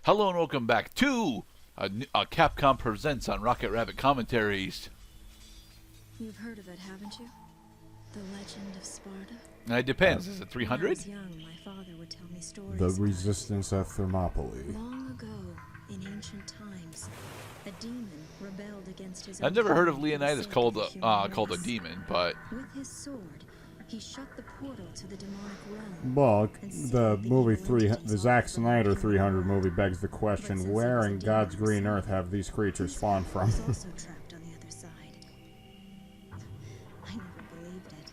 Hello and welcome back to Capcom Presents on Rocket Rabbit Commentaries. You've heard of it, haven't you? The Legend of Sparta? It depends. Is it 300? When I was young, my father would tell me stories The about Resistance at Thermopylae. it. Long ago, in ancient times, a demon rebelled against his I've own never heard of king for the Leonidas sake called of the human called a race. demon, but With his sword, he shut the portal to the demonic realm. Well, and the sealed movie evil entities the off Zack the Snyder human 300 world. movie begs the But question, since he where was a in demon God's green himself, earth have these creatures his spawned father from? was also trapped on the other side. I never believed it.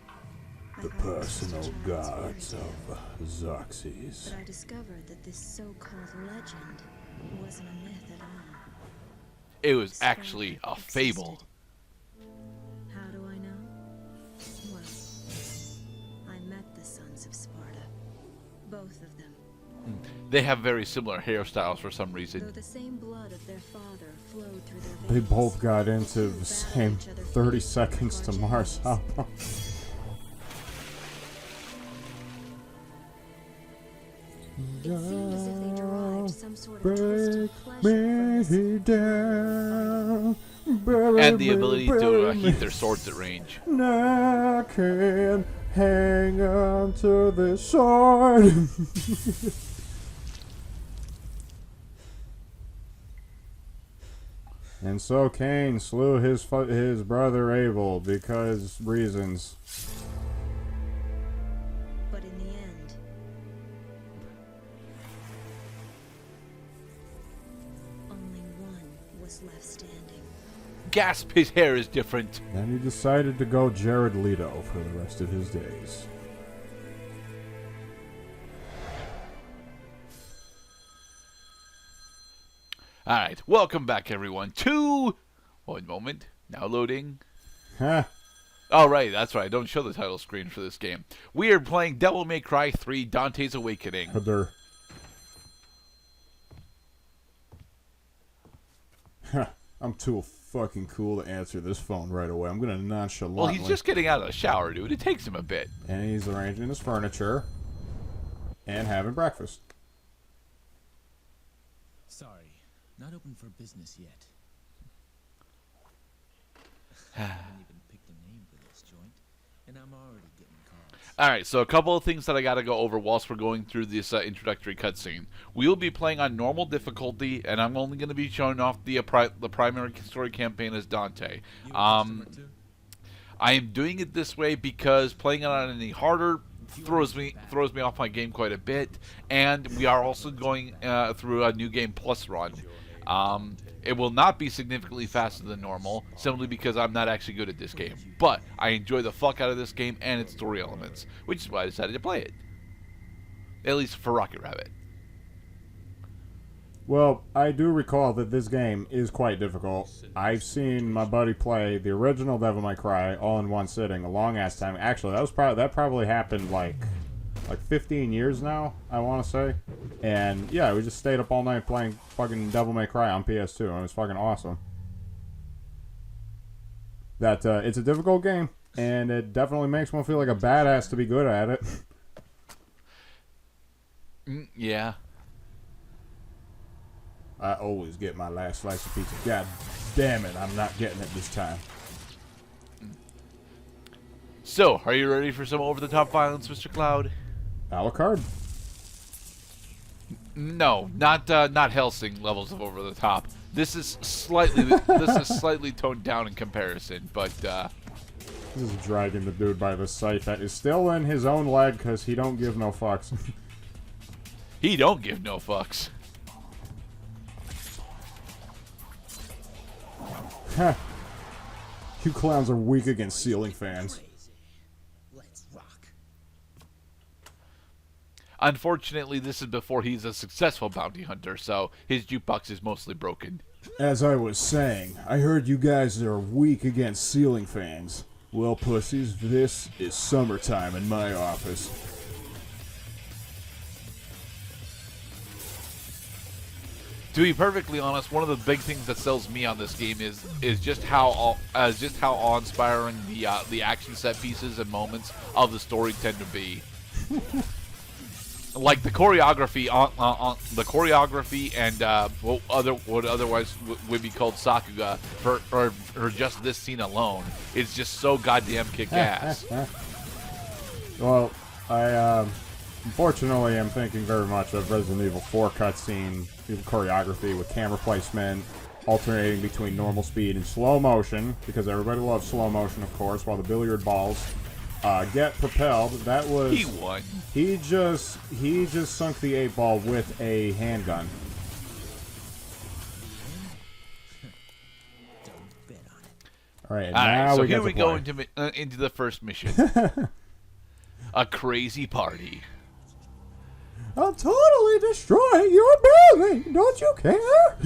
I The thought it was just a personal child's gods fairy tale. of Xerxes. But I discovered that this so-called legend wasn't a myth at all. it was actually a fable. How do I know? Well, I met the sons of Sparta. Both of them. They have very similar hairstyles for some Though reason. the same blood of their father flowed through their They veins, both got into two the battled same each other 30 fiercely seconds to like Mars. arch How It seemed as if they derived some sort of break twisted pleasure from me this. down, bury And the me, ability to bury me. heat their swords at range. I can hang on to this sword. And so Cain slew his brother Abel because reasons. But in the end, only one was left standing. Gasp, his hair is different. Then he decided to go Jared Leto for the rest of his days. Alright, welcome back everyone to... One moment, now loading. Huh. Oh, right, that's right. Don't show the title screen for this game. We are playing Devil May Cry 3 Dante's Awakening. Heather. Huh. I'm too fucking cool to answer this phone right away. I'm gonna nonchalantly. Well, he's just getting out of the shower, dude. It takes him a bit. And he's arranging his furniture and having breakfast. Sorry, not open for business yet. I haven't even picked a name for this joint, and I'm already getting calls. Alright, so a couple of things that I gotta go over whilst we're going through this introductory cutscene. We will be playing on normal difficulty, and I'm only going to be showing off the primary story campaign as Dante. You a customer too? I am doing it this way because playing it on any harder throws me off my game quite a bit, and we are also going through a New Game Plus run. It will not be significantly faster than normal, simply because I'm not actually good at this game. But I enjoy the fuck out of this game and its story elements, which is why I decided to play it. At least for Rocket Rabbit. Well, I do recall that this game is quite difficult. I've seen my buddy play the original Devil May Cry all in one sitting a long ass time. Actually, that probably happened like 15 years now, I want to say. And yeah, we just stayed up all night playing fucking Devil May Cry on PS2, and it was fucking awesome. It's a difficult game, and it definitely makes one feel like a badass to be good at it. Yeah. I always get my last slice of pizza. God damn it, I'm not getting it this time. So, are you ready for some over-the-top violence, Mr. Cloud? A la carte. No, not Helsing levels of over the top. This is slightly toned down in comparison, but This is dragging the dude by the scythe that is still in his own leg because he don't give no fucks. he don't give no fucks. Heh. You clowns are weak against ceiling fans. Let's rock. Unfortunately, this is before he's a successful bounty hunter, so his jukebox is mostly broken. As I was saying, I heard you guys are weak against ceiling fans. Well, pussies, this is summertime in my office. To be perfectly honest, one of the big things that sells me on this game is just how awe-inspiring the action set pieces and moments of the story tend to be. like the choreography on the choreography and what otherwise would be called sakuga for just this scene alone is just so goddamn kick-ass. Well, I unfortunately am thinking very much of Resident Evil 4 cutscene choreography with camera placement alternating between normal speed and slow motion, because everybody loves slow motion, of course, while the billiard balls get propelled. That was He won. He just sunk the 8-ball with a handgun. Don't bet on it. All right, All right, now so we here get we to go play. into the first mission. A crazy party. I'll totally destroy your building. Don't you care?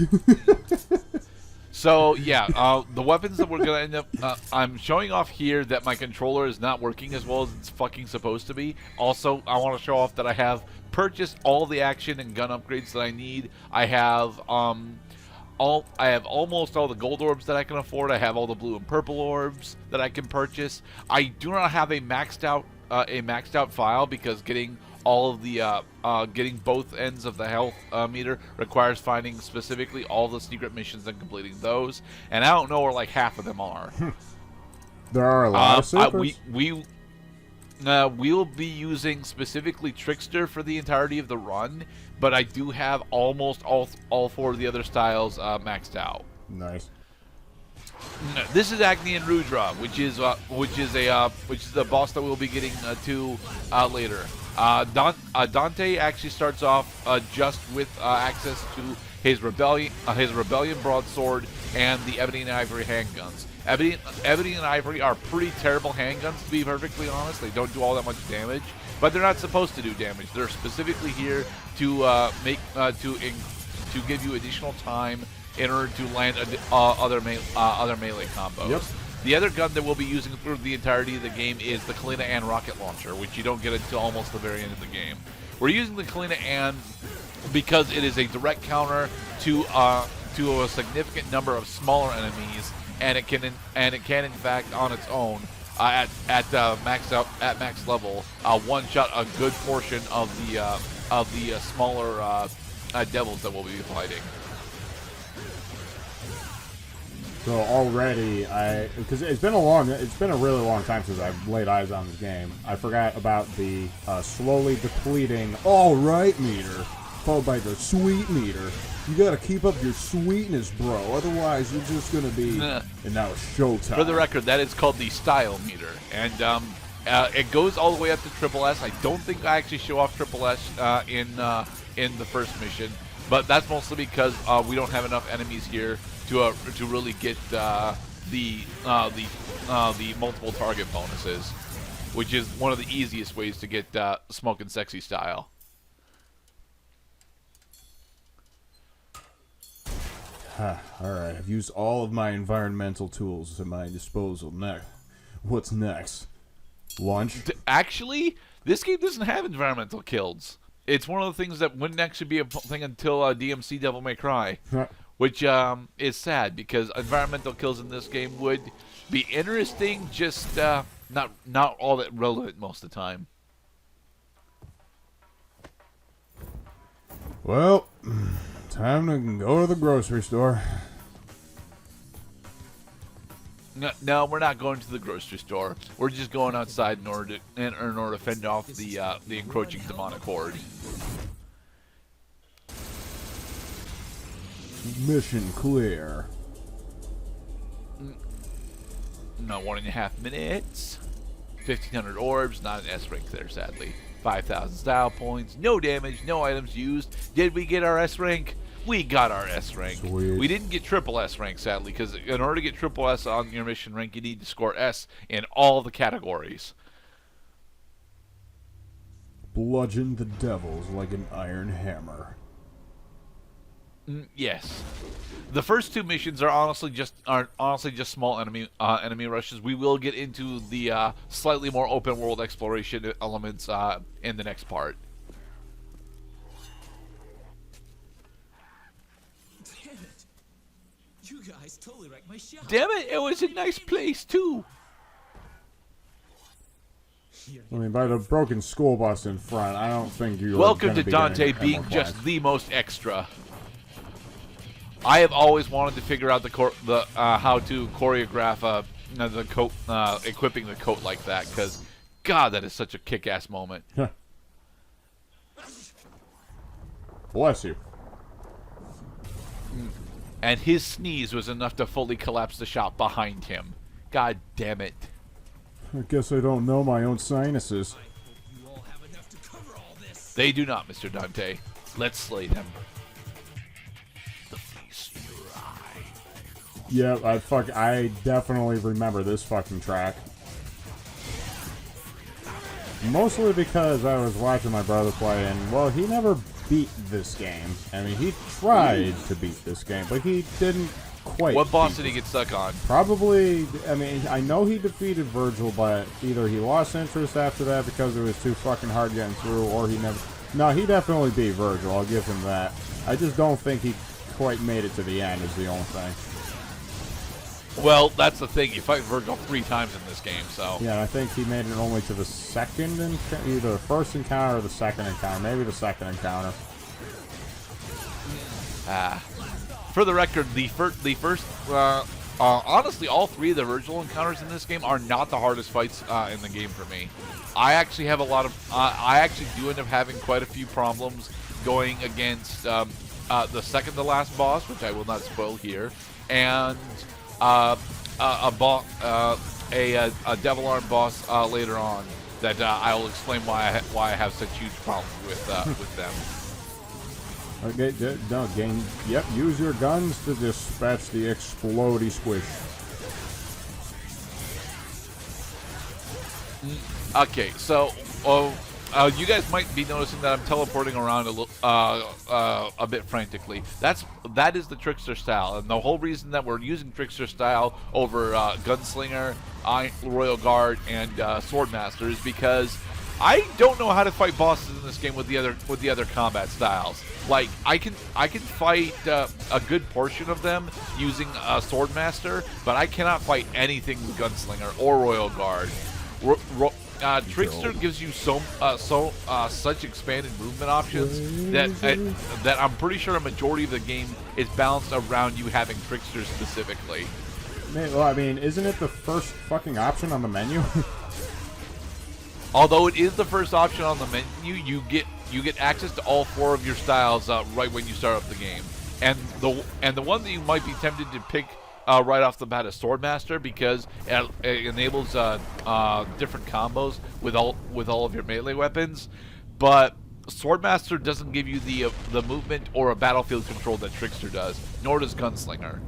So yeah, the weapons that we're gonna end up. I'm showing off here that my controller is not working as well as it's fucking supposed to be. Also, I want to show off that I have purchased all the action and gun upgrades that I need. I have almost all the gold orbs that I can afford. I have all the blue and purple orbs that I can purchase. I do not have a maxed out file because getting all of the getting both ends of the health meter requires finding specifically all the secret missions and completing those, and I don't know where like half of them are. There are a lot of secrets. We'll be using specifically Trickster for the entirety of the run, but I do have almost all 4 of the other styles maxed out. Nice. This is Agni and Rudra, which is the boss that we'll be getting to later. Dante actually starts off just with access to his rebellion broadsword and the ebony and ivory handguns. Ebony and ivory are pretty terrible handguns, to be perfectly honest. They don't do all that much damage, but they're not supposed to do damage. They're specifically here to to give you additional time in order to land other melee combos. Yep. The other gun that we'll be using through the entirety of the game is the Kalina and rocket launcher, which you don't get until almost the very end of the game. We're using the Kalina and because it is a direct counter to a significant number of smaller enemies, and it can in fact on its own at max level one shot a good portion of the smaller devils that we'll be fighting. So already, because it's been a really long time since I've laid eyes on this game. I forgot about the slowly depleting all right meter, followed by the sweet meter. You gotta keep up your sweetness, bro. Otherwise, you're just gonna be. And now it's showtime. For the record, that is called the style meter, and it goes all the way up to triple S. I don't think I actually show off triple S in the first mission, but that's mostly because we don't have enough enemies here to really get the multiple target bonuses, which is one of the easiest ways to get smoking sexy style. Alright, I've used all of my environmental tools at my disposal. What's next? Lunch? Actually, this game doesn't have environmental kills. It's one of the things that wouldn't actually be a thing until DMC Devil May Cry. Which is sad, because environmental kills in this game would be interesting, just not all that relevant most of the time. Well, time to go to the grocery store. No, we're not going to the grocery store. We're just going outside in order to fend off the encroaching demonic horde. Mission clear. No, 1.5 minutes. 1,500 orbs, not an S rank there, sadly. 5,000 style points, no damage, no items used. Did we get our S rank? We got our S rank. Sweet. We didn't get triple S rank, sadly, because in order to get triple S on your mission rank, you need to score S in all the categories. Bludgeon the devils like an iron hammer. Yes, the first 2 missions are honestly just small enemy rushes. We will get into the slightly more open world exploration elements in the next part. Damn it! You guys totally wrecked my shop. Damn it! It was a nice place too. I mean, by the broken school bus in front, I don't think you. Welcome to Dante being just the most extra. I have always wanted to figure out how to choreograph the coat, equipping the coat like that, because God, that is such a kick-ass moment. Bless you. And his sneeze was enough to fully collapse the shop behind him. God damn it. I guess I don't know my own sinuses. They do not, Mr. Dante. Let's slay them. The feast arrive. Yep, I definitely remember this fucking track. Mostly because I was watching my brother play, and, well, he never beat this game. I mean, he tried to beat this game, but he didn't quite. What boss did he get stuck on? Probably, I mean, I know he defeated Virgil, but either he lost interest after that because it was too fucking hard getting through, or he never... No, he definitely beat Virgil, I'll give him that. I just don't think he quite made it to the end is the only thing. Well, that's the thing. You fight Virgil 3 times in this game, so... Yeah, I think he made it only to the second encounter, either the first encounter or the second encounter. Maybe the second encounter. For the record, the first, honestly, all 3 of the Virgil encounters in this game are not the hardest fights in the game for me. I actually have a lot of, I actually do end up having quite a few problems going against the second to last boss, which I will not spoil here, and a devil arm boss later on that I will explain why I have such huge problems with them. Okay, don't gain. Yep, use your guns to dispatch the explodey squish. Okay, so you guys might be noticing that I'm teleporting around a bit frantically. That is the Trickster style, and the whole reason that we're using Trickster style over Gunslinger, Royal Guard, and Swordmaster is because I don't know how to fight bosses in this game with the other combat styles. Like I can fight a good portion of them using Swordmaster, but I cannot fight anything with Gunslinger or Royal Guard. Trickster gives you such expanded movement options that I'm pretty sure a majority of the game is balanced around you having Trickster specifically. Well, I mean, isn't it the first fucking option on the menu? Although it is the first option on the menu, you get access to all 4 of your styles right when you start up the game. And the one that you might be tempted to pick right off the bat is Swordmaster because it enables different combos with all of your melee weapons. But Swordmaster doesn't give you the movement or a battlefield control that Trickster does, nor does Gunslinger.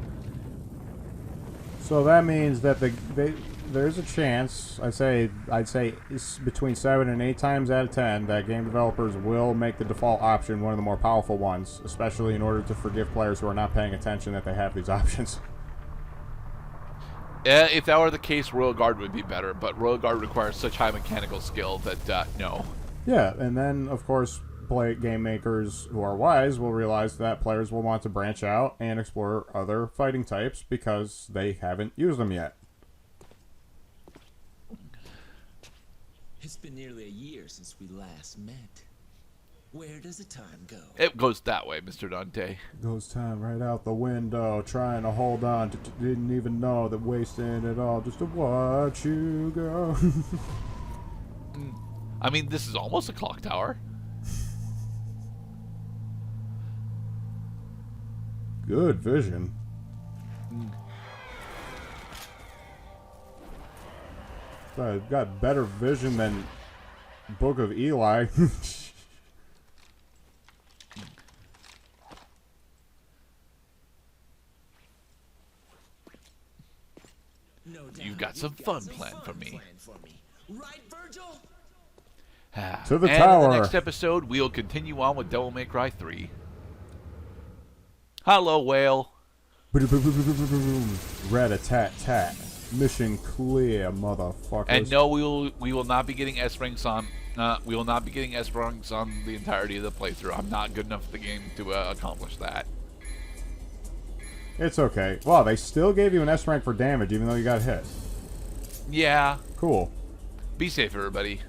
So that means that there's a chance, I'd say it's between 7 and 8 times out of 10 that game developers will make the default option one of the more powerful ones, especially in order to forgive players who are not paying attention that they have these options. If that were the case, Royal Guard would be better, but Royal Guard requires such high mechanical skill that no. Yeah, and then of course game makers who are wise will realize that players will want to branch out and explore other fighting types because they haven't used them yet. It's been nearly a year since we last met. Where does the time go? It goes that way, Mr. Dante. Goes time right out the window, trying to hold on. Didn't even know that wasting it all just to watch you go. I mean, this is almost a clock tower. Good vision. I've got better vision than Book of Eli. You've got some fun planned for me. Right, Virgil? To the and tower. In the next episode, we'll continue on with Devil May Cry 3. Hello, whale. Rat-a-tat-tat. Mission clear, motherfuckers. And no, we will not be getting S ranks on. We will not be getting S ranks on the entirety of the playthrough. I'm not good enough at the game to accomplish that. It's okay. Wow, they still gave you an S rank for damage even though you got hit. Yeah. Cool. Be safe, everybody.